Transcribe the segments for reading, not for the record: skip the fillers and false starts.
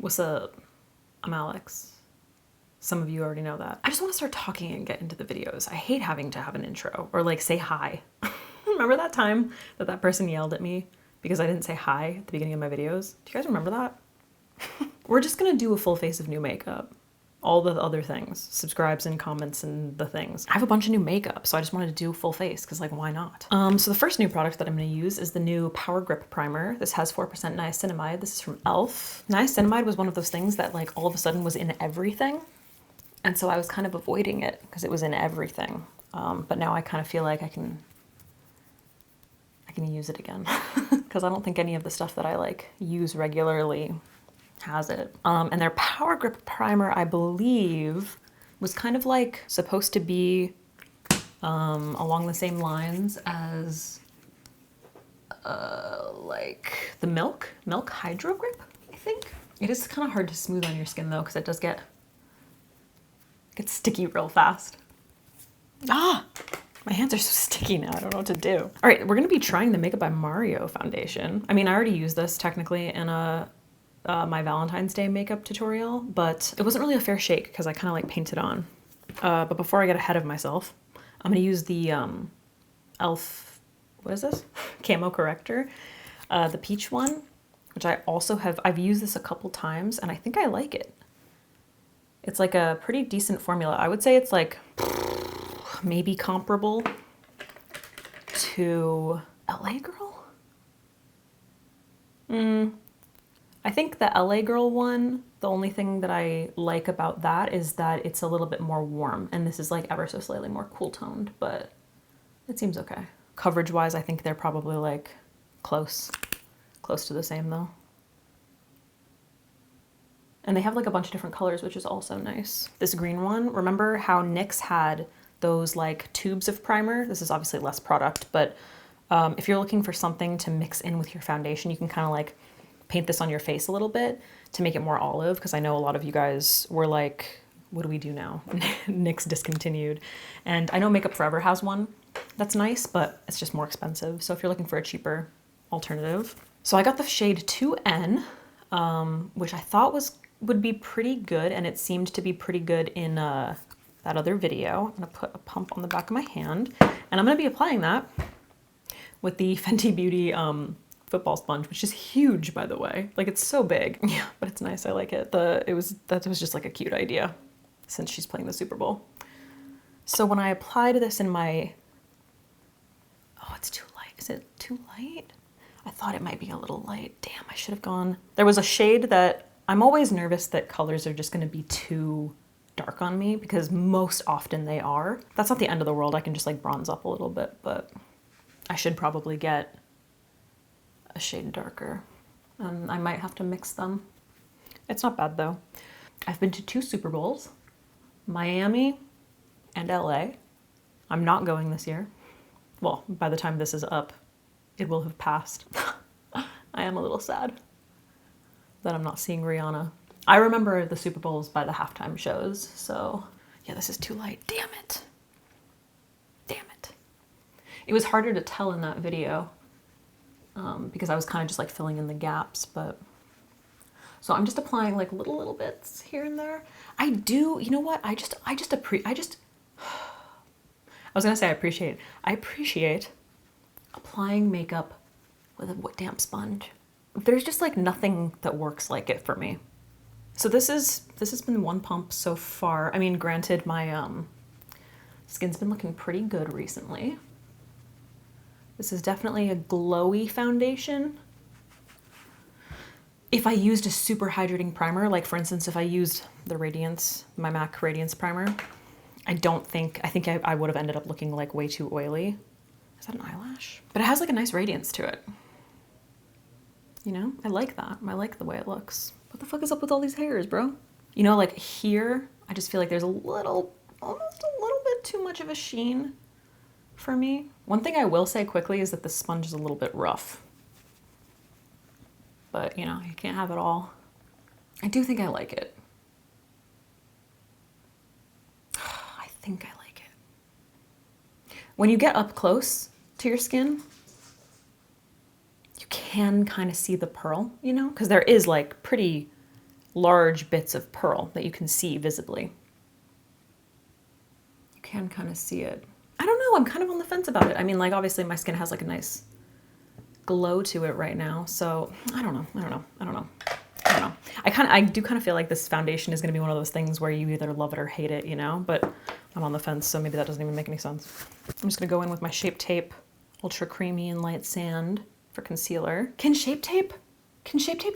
What's up? I'm Alex. Some of you already know that. I just want to start talking and get into the videos. I hate having to have an intro or like say hi. Remember that time that that person yelled at me because I didn't say hi at the beginning of my videos? Do you guys remember that? We're just gonna do a full face of new makeup. All the other things, subscribes and comments and the things. I have a bunch of new makeup, so I just wanted to do full face because like, why not? So the first new product that I'm gonna use is the new Power Grip Primer. This has 4% niacinamide. This is from e.l.f. Niacinamide was one of those things that like all of a sudden was in everything. And so I was kind of avoiding it because it was in everything. But now I kind of feel like I can use it again because I don't think any of the stuff that I like use regularly has it. And their Power Grip Primer, I believe, was kind of like supposed to be along the same lines as like the Milk Hydro Grip, I think. It is kind of hard to smooth on your skin though because it does get sticky real fast. Ah! My hands are so sticky now, I don't know what to do. All right, we're gonna be trying the Makeup by Mario foundation. I mean, I already used this technically in my Valentine's Day makeup tutorial, but it wasn't really a fair shake because I kind of like painted on. But before I get ahead of myself, I'm gonna use the e.l.f. What is this? Camo corrector, the peach one, which I also have. I've used this a couple times and I think I like it. It's like a pretty decent formula. I would say it's like maybe comparable to LA Girl. I think the LA Girl one, the only thing that I like about that is that it's a little bit more warm, and this is like ever so slightly more cool toned, but it seems okay. Coverage wise, I think they're probably like close to the same though. And they have like a bunch of different colors, which is also nice. This green one, remember how NYX had those like tubes of primer? This is obviously less product, but if you're looking for something to mix in with your foundation, you can kind of like paint this on your face a little bit to make it more olive, because I know a lot of you guys were like, what do we do now? NYX discontinued. And I know Makeup Forever has one that's nice, but it's just more expensive. So if you're looking for a cheaper alternative. So I got the shade 2N, which I thought would be pretty good, and it seemed to be pretty good in that other video. I'm gonna put a pump on the back of my hand, and I'm gonna be applying that with the Fenty Beauty football sponge, which is huge, by the way. Like, it's so big. Yeah, but it's nice. I like it. That was just like a cute idea since she's playing the Super Bowl. So when I applied this in my, oh, it's too light. Is it too light? I thought it might be a little light. Damn, I should have gone. There was a shade that I'm always nervous that colors are just going to be too dark on me, because most often they are. That's not the end of the world. I can just like bronze up a little bit, but I should probably get a shade darker. I might have to mix them. It's not bad though. I've been to 2 Super Bowls, Miami and LA. I'm not going this year. Well, by the time this is up, it will have passed. I am a little sad that I'm not seeing Rihanna. I remember the Super Bowls by the halftime shows, so yeah, this is too light. Damn it. Damn it. It was harder to tell in that video because I was kind of just like filling in the gaps, but so I'm just applying like little bits here and there. I do, you know what? I was gonna say I appreciate applying makeup with a damp sponge. There's just like nothing that works like it for me. So this has been one pump so far. I mean, granted, my skin's been looking pretty good recently. This is definitely a glowy foundation. If I used a super hydrating primer, like for instance, if I used the Radiance, my MAC Radiance primer, I think I would have ended up looking like way too oily. Is that an eyelash? But it has like a nice radiance to it. You know, I like that. I like the way it looks. What the fuck is up with all these hairs, bro? You know, like here, I just feel like there's almost a little bit too much of a sheen for me. One thing I will say quickly is that the sponge is a little bit rough. But, you know, you can't have it all. I do think I like it. I think I like it. When you get up close to your skin, you can kind of see the pearl, you know? Because there is like pretty large bits of pearl that you can see visibly. You can kind of see it. I don't know, I'm kind of on the fence about it. I mean, like, obviously my skin has like a nice glow to it right now, so I don't know. I do kind of feel like this foundation is going to be one of those things where you either love it or hate it, you know, but I'm on the fence, so maybe that doesn't even make any sense. I'm just going to go in with my Shape Tape Ultra Creamy and Light Sand for concealer. Can Shape Tape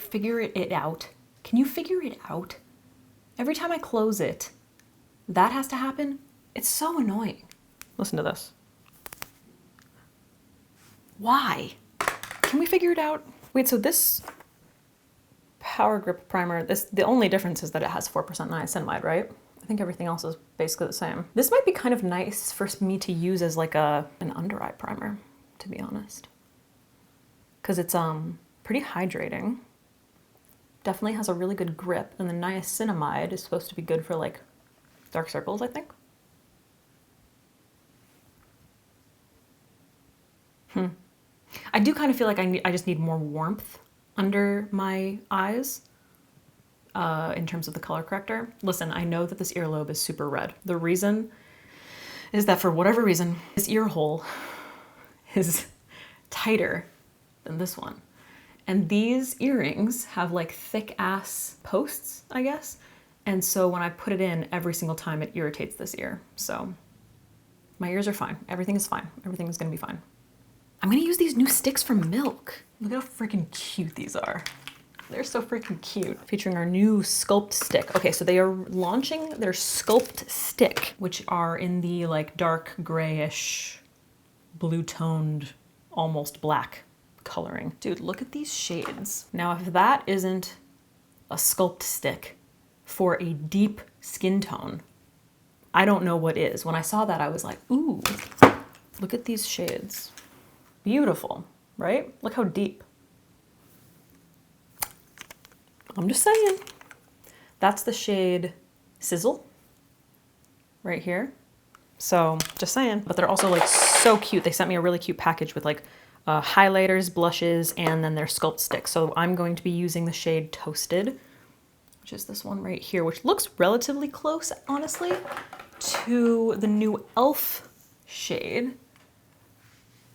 figure it out? Can you figure it out? Every time I close it, that has to happen. It's so annoying. Listen to this. Why? Can we figure it out? Wait, so this Power Grip Primer, the only difference is that it has 4% niacinamide, right? I think everything else is basically the same. This might be kind of nice for me to use as like an under eye primer, to be honest. Because it's pretty hydrating. Definitely has a really good grip, and the niacinamide is supposed to be good for like dark circles, I think. I do kind of feel like I just need more warmth under my eyes in terms of the color corrector. Listen, I know that this earlobe is super red. The reason is that for whatever reason, this ear hole is tighter than this one. And these earrings have like thick ass posts, I guess. And so when I put it in every single time, it irritates this ear. So my ears are fine. Everything is fine. Everything is gonna be fine. I'm gonna use these new sticks from Milk. Look at how freaking cute these are. They're so freaking cute. Featuring our new Sculpt Stick. Okay, so they are launching their Sculpt Stick, which are in the like dark grayish, blue toned, almost black coloring. Dude, look at these shades. Now, if that isn't a Sculpt Stick for a deep skin tone, I don't know what is. When I saw that, I was like, ooh, look at these shades. Beautiful, right? Look how deep. I'm just saying. That's the shade Sizzle right here. So just saying, but they're also like so cute. They sent me a really cute package with like highlighters, blushes, and then their Sculpt Stick. So I'm going to be using the shade Toasted, which is this one right here, which looks relatively close, honestly, to the new e.l.f. shade.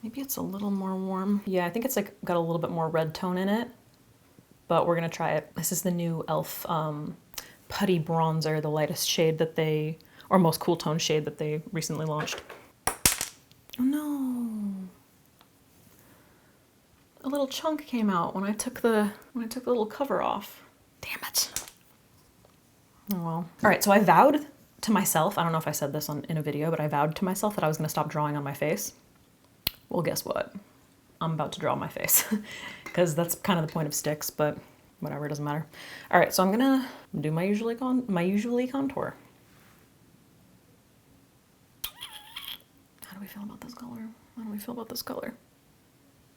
Maybe it's a little more warm. Yeah, I think it's like got a little bit more red tone in it, but we're gonna try it. This is the new e.l.f. Putty Bronzer, the lightest shade that they, or most cool tone shade that they recently launched. Oh no. A little chunk came out when I took the little cover off. Damn it. Oh well. All right, so I vowed to myself, I don't know if I said this in a video, but I vowed to myself that I was gonna stop drawing on my face. Well, guess what? I'm about to draw my face because that's kind of the point of sticks, but whatever, it doesn't matter. All right, so I'm gonna do my usually contour. How do we feel about this color? How do we feel about this color?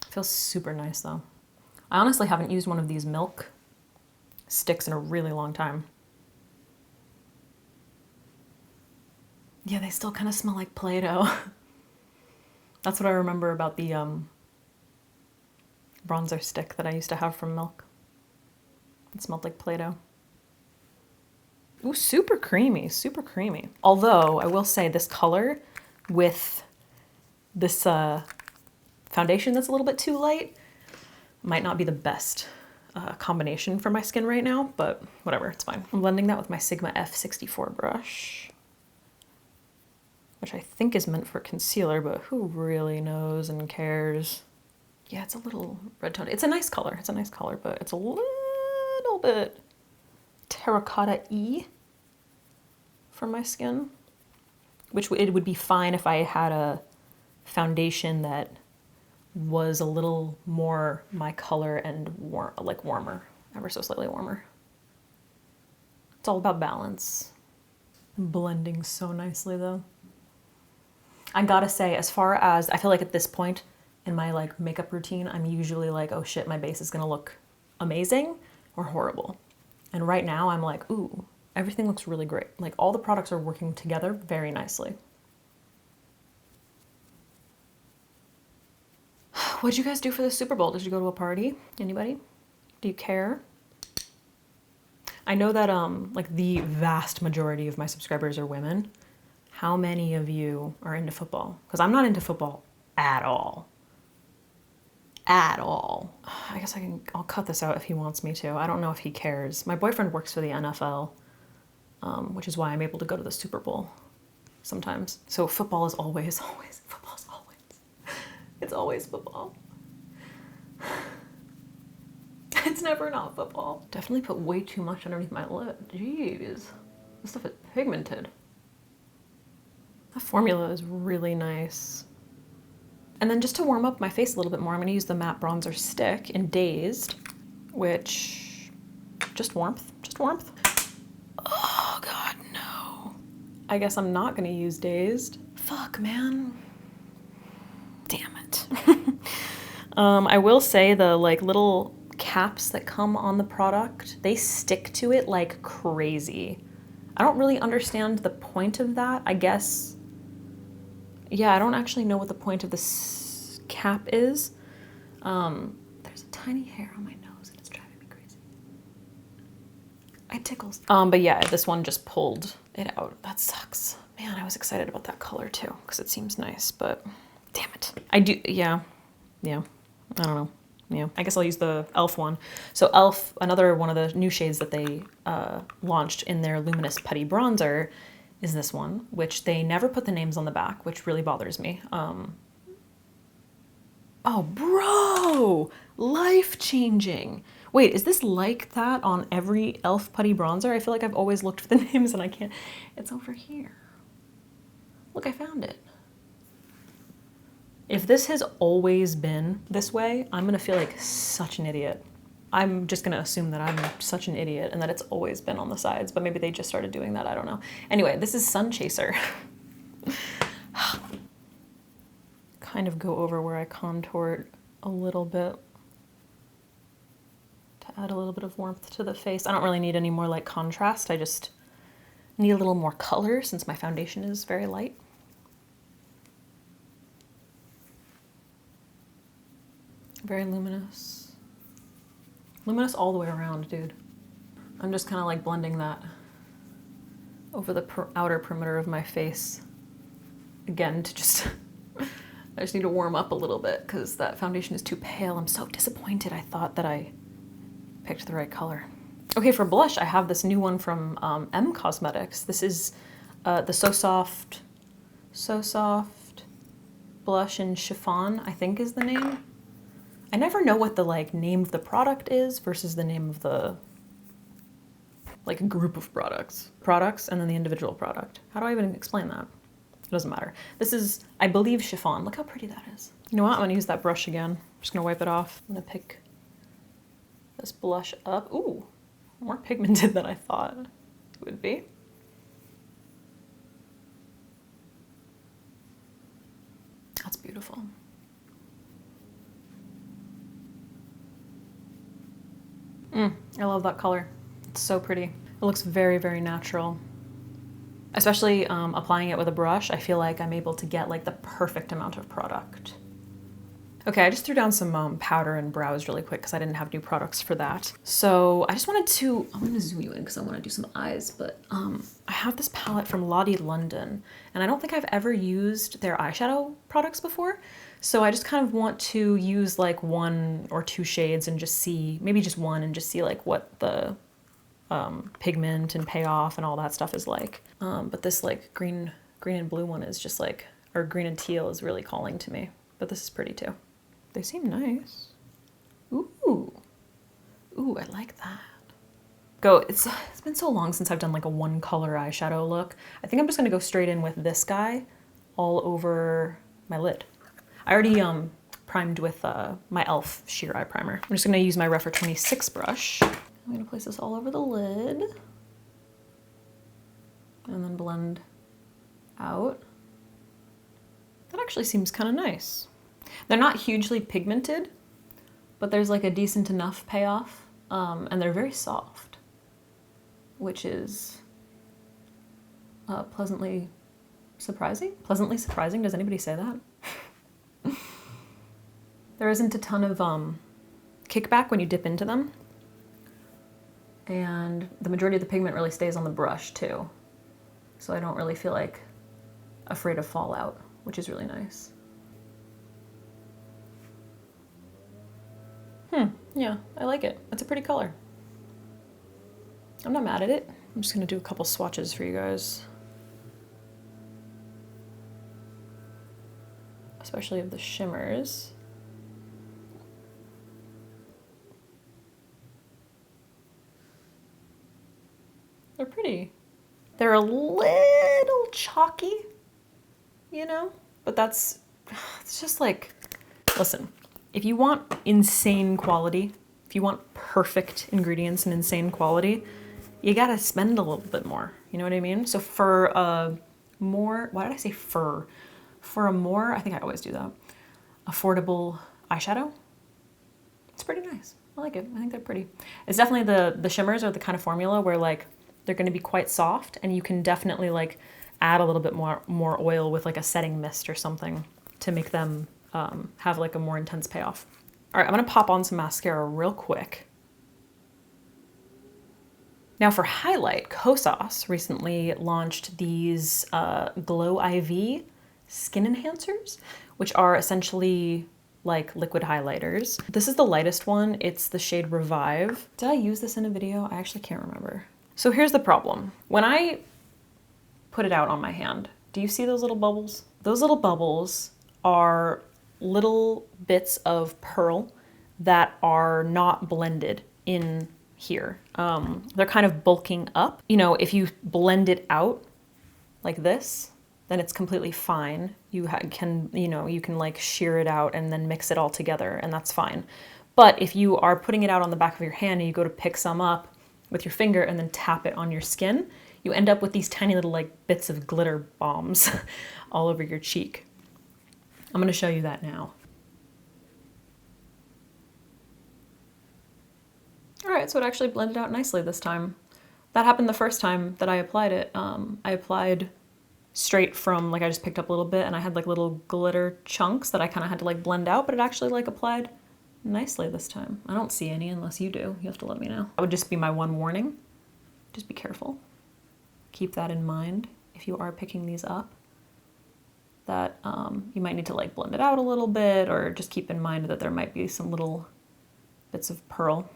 It feels super nice though. I honestly haven't used one of these Milk sticks in a really long time. Yeah, they still kind of smell like Play-Doh. That's what I remember about the bronzer stick that I used to have from Milk. It smelled like Play-Doh. Ooh, super creamy, super creamy. Although, I will say this color with this foundation that's a little bit too light might not be the best combination for my skin right now, but whatever, it's fine. I'm blending that with my Sigma F64 brush, which I think is meant for concealer, but who really knows and cares? Yeah, it's a little red tone. It's a nice color, but it's a little bit terracotta-y for my skin, which it would be fine if I had a foundation that was a little more my color and warmer, ever so slightly warmer. It's all about balance. Blending so nicely though. I gotta say, as far as, I feel like at this point in my like makeup routine, I'm usually like, oh shit, my base is gonna look amazing or horrible. And right now I'm like, ooh, everything looks really great. Like all the products are working together very nicely. What'd you guys do for the Super Bowl? Did you go to a party? Anybody? Do you care? I know that like the vast majority of my subscribers are women. How many of you are into football? Because I'm not into football at all. At all. I guess I'll cut this out if he wants me to. I don't know if he cares. My boyfriend works for the NFL, which is why I'm able to go to the Super Bowl sometimes. So football is always, football's always. It's always football. It's never not football. Definitely put way too much underneath my lip. Jeez. This stuff is pigmented. The formula is really nice. And then just to warm up my face a little bit more, I'm gonna use the matte bronzer stick in Dazed, which, just warmth, just warmth. Oh God, no. I guess I'm not gonna use Dazed. Fuck, man. Damn it. I will say the like little caps that come on the product, they stick to it like crazy. I don't really understand the point of that. I guess, yeah, I don't actually know what the point of this cap is. There's a tiny hair on my nose and it's driving me crazy. It tickles. But yeah, this one just pulled it out. That sucks. Man, I was excited about that color too, because it seems nice, but damn it. I do, yeah, I don't know. Yeah, I guess I'll use the e.l.f. one. So e.l.f., another one of the new shades that they launched in their Luminous Putty Bronzer is this one, which they never put the names on the back, which really bothers me. Oh, bro! Life-changing. Wait, is this like that on every e.l.f. Putty Bronzer? I feel like I've always looked for the names and I can't. It's over here. Look, I found it. If this has always been this way, I'm gonna feel like such an idiot. I'm just gonna assume that I'm such an idiot and that it's always been on the sides, but maybe they just started doing that, I don't know. Anyway, this is Sun Chaser. Kind of go over where I contoured a little bit to add a little bit of warmth to the face. I don't really need any more like contrast, I just need a little more color since my foundation is very light. Very luminous. Luminous all the way around, dude. I'm just kind of like blending that over the outer perimeter of my face. Again, to just, I just need to warm up a little bit because that foundation is too pale. I'm so disappointed. I thought that I picked the right color. Okay, for blush, I have this new one from M Cosmetics. This is the So Soft Blush in Chiffon, I think is the name. I never know what the like name of the product is versus the name of the like group of products and then the individual product. How do I even explain that? It doesn't matter. This is, I believe, Chiffon. Look how pretty that is. You know what? I'm gonna use that brush again. I'm just gonna wipe it off. I'm gonna pick this blush up. Ooh, more pigmented than I thought it would be. That's beautiful. I love that color. It's so pretty. It looks very, very natural. Especially applying it with a brush, I feel like I'm able to get like the perfect amount of product. Okay, I just threw down some powder and brows really quick because I didn't have new products for that. So I just wanted to, I'm gonna zoom you in because I wanna do some eyes, but I have this palette from Lottie London and I don't think I've ever used their eyeshadow products before. So I just kind of want to use like 1 or 2 shades and just see, maybe just one and just see like what the pigment and payoff and all that stuff is like. But this like green and blue one is just like, or green and teal is really calling to me, but this is pretty too. They seem nice. Ooh, I like that. It's been so long since I've done like a 1 color eyeshadow look. I think I'm just gonna go straight in with this guy all over my lid. I already primed with my e.l.f. sheer eye primer. I'm just gonna use my REPHR 26 brush. I'm gonna place this all over the lid and then blend out. That actually seems kind of nice. They're not hugely pigmented, but there's like a decent enough payoff, and they're very soft, which is pleasantly surprising. Pleasantly surprising, does anybody say that? There isn't a ton of kickback when you dip into them. And the majority of the pigment really stays on the brush too. So I don't really feel like afraid of fallout, which is really nice. Yeah, I like it. It's a pretty color. I'm not mad at it. I'm just gonna do a couple swatches for you guys. Especially of the shimmers. They're pretty. They're a little chalky, you know? But it's just like, listen, if you want insane quality, if you want perfect ingredients and insane quality, you gotta spend a little bit more, you know what I mean? So for a more, why did I say fur? For a more, I think I always do that, affordable eyeshadow, it's pretty nice. I like it. I think they're pretty. It's definitely the shimmers are the kind of formula where like they're going to be quite soft, and you can definitely like add a little bit more oil with like a setting mist or something to make them have like a more intense payoff. All right, I'm going to pop on some mascara real quick. Now for highlight, Kosas recently launched these Glow IV skin enhancers, which are essentially like liquid highlighters. This is the lightest one. It's the shade Revive. Did I use this in a video? I actually can't remember. So here's the problem. When I put it out on my hand, do you see those little bubbles? Those little bubbles are little bits of pearl that are not blended in here. They're kind of bulking up. You know, if you blend it out like this, then it's completely fine. You can like shear it out and then mix it all together, and that's fine. But if you are putting it out on the back of your hand and you go to pick some up with your finger and then tap it on your skin, you end up with these tiny little like bits of glitter bombs all over your cheek. I'm gonna show you that now. All right, so it actually blended out nicely this time. That happened the first time that I applied it. I applied straight from, like I just picked up a little bit and I had like little glitter chunks that I kind of had to like blend out, but it actually like applied nicely this time. I don't see any unless you do. You have to let me know. That would just be my one warning. Just be careful. Keep that in mind if you are picking these up, that you might need to like blend it out a little bit, or just keep in mind that there might be some little bits of pearl.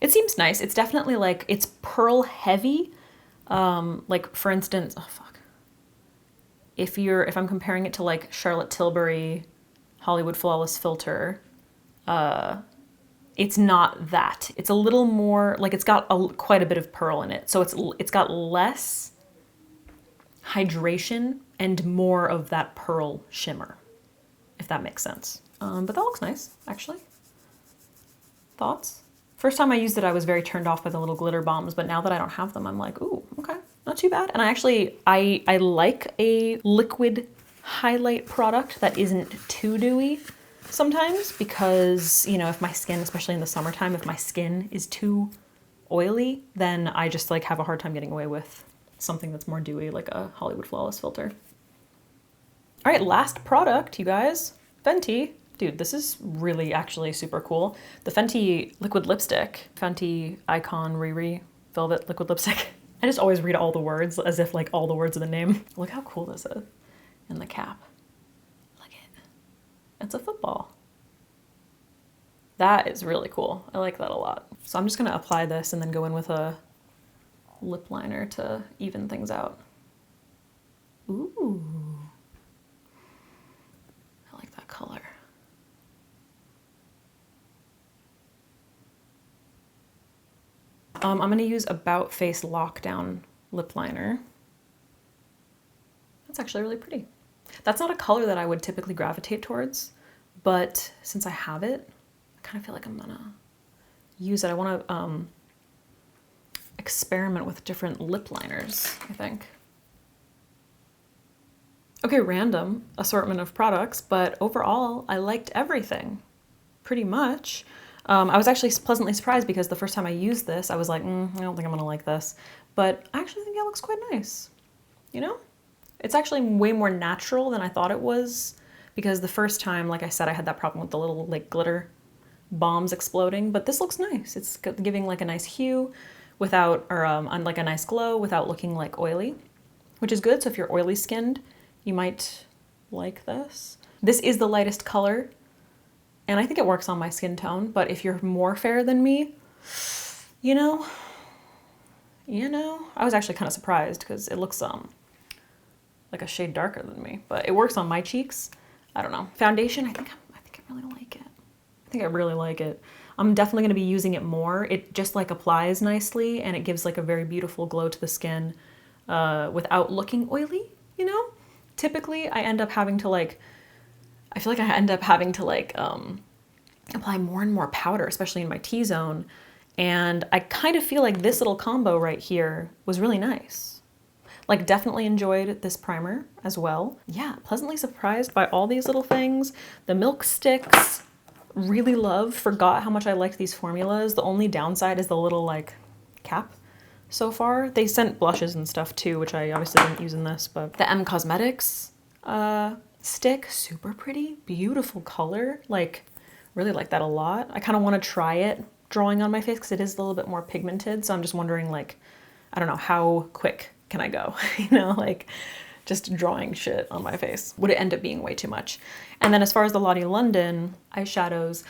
It seems nice. It's definitely like, it's pearl heavy. Like for instance, oh fuck. If I'm comparing it to like Charlotte Tilbury Hollywood Flawless Filter, it's not that. It's a little more, like it's got quite a bit of pearl in it. So it's got less hydration and more of that pearl shimmer, if that makes sense. But that looks nice, actually. Thoughts? First time I used it, I was very turned off by the little glitter bombs, but now that I don't have them, I'm like, ooh, okay, not too bad. And I like a liquid highlight product that isn't too dewy sometimes, because, you know, if my skin, especially in the summertime, if my skin is too oily, then I just like have a hard time getting away with something that's more dewy, like a Hollywood Flawless Filter. All right, last product, you guys, Fenty. Dude, this is really actually super cool. The Fenty liquid lipstick, Fenty Icon Riri Velvet liquid lipstick. I just always read all the words as if like all the words of the name. Look how cool this is. And the cap. Look it. It's a football. That is really cool. I like that a lot. So I'm just gonna apply this and then go in with a lip liner to even things out. Ooh. I like that color. I'm gonna use About Face Lockdown lip liner. That's actually really pretty. That's not a color that I would typically gravitate towards, but since I have it, I kind of feel like I'm gonna use it. I wanna experiment with different lip liners, I think. Okay, random assortment of products, but overall, I liked everything, pretty much. I was actually pleasantly surprised because the first time I used this, I was like, I don't think I'm gonna like this. But I actually think it looks quite nice, you know? It's actually way more natural than I thought it was, because the first time, like I said, I had that problem with the little like glitter bombs exploding, but this looks nice. It's giving like a nice hue. without, or on like a nice glow without looking like oily, which is good. So if you're oily skinned, you might like this. This is the lightest color, and I think it works on my skin tone, but if you're more fair than me, you know, I was actually kind of surprised because it looks like a shade darker than me, but it works on my cheeks. I don't know. Foundation, I think I really like it. I think I really like it. I'm definitely going to be using it more. It just like applies nicely and it gives like a very beautiful glow to the skin without looking oily, you know? Typically I end up having to like, I feel like I end up having to like apply more and more powder, especially in my T-zone. And I kind of feel like this little combo right here was really nice. Like definitely enjoyed this primer as well. Yeah, pleasantly surprised by all these little things. The milk sticks, really loved, forgot how much I liked these formulas. The only downside is the little like cap so far. They sent blushes and stuff too, which I obviously didn't use in this, but the M Cosmetics stick, super pretty, beautiful color. Like really like that a lot. I kind of want to try it drawing on my face because it is a little bit more pigmented. So I'm just wondering like, I don't know, how quick can I go? You know, like just drawing shit on my face. Would it end up being way too much? And then as far as the Lottie London eyeshadows,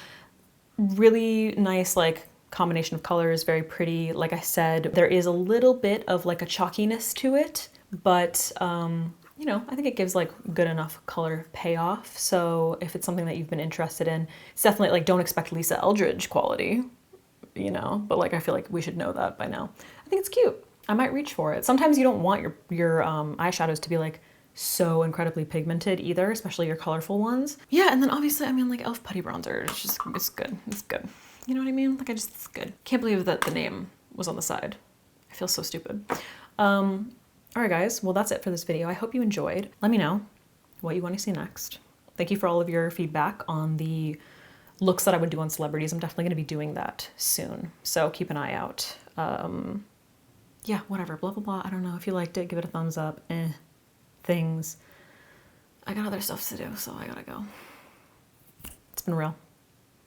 really nice like combination of colors, very pretty. Like I said, there is a little bit of like a chalkiness to it, but you know, I think it gives like good enough color payoff. So if it's something that you've been interested in, it's definitely like, don't expect Lisa Eldridge quality, you know, but like I feel like we should know that by now. I think it's cute. I might reach for it. Sometimes you don't want your eyeshadows to be like so incredibly pigmented either, especially your colorful ones. Yeah, and then obviously, I mean, like e.l.f. Putty Bronzer, it's just, it's good. It's good. You know what I mean? Like it's good. Can't believe that the name was on the side. I feel so stupid. All right, guys. Well, that's it for this video. I hope you enjoyed. Let me know what you want to see next. Thank you for all of your feedback on the looks that I would do on celebrities. I'm definitely going to be doing that soon, so keep an eye out. Yeah, whatever, blah, blah, blah. I don't know. If you liked it, give it a thumbs up. Things. I got other stuff to do, so I gotta go. It's been real.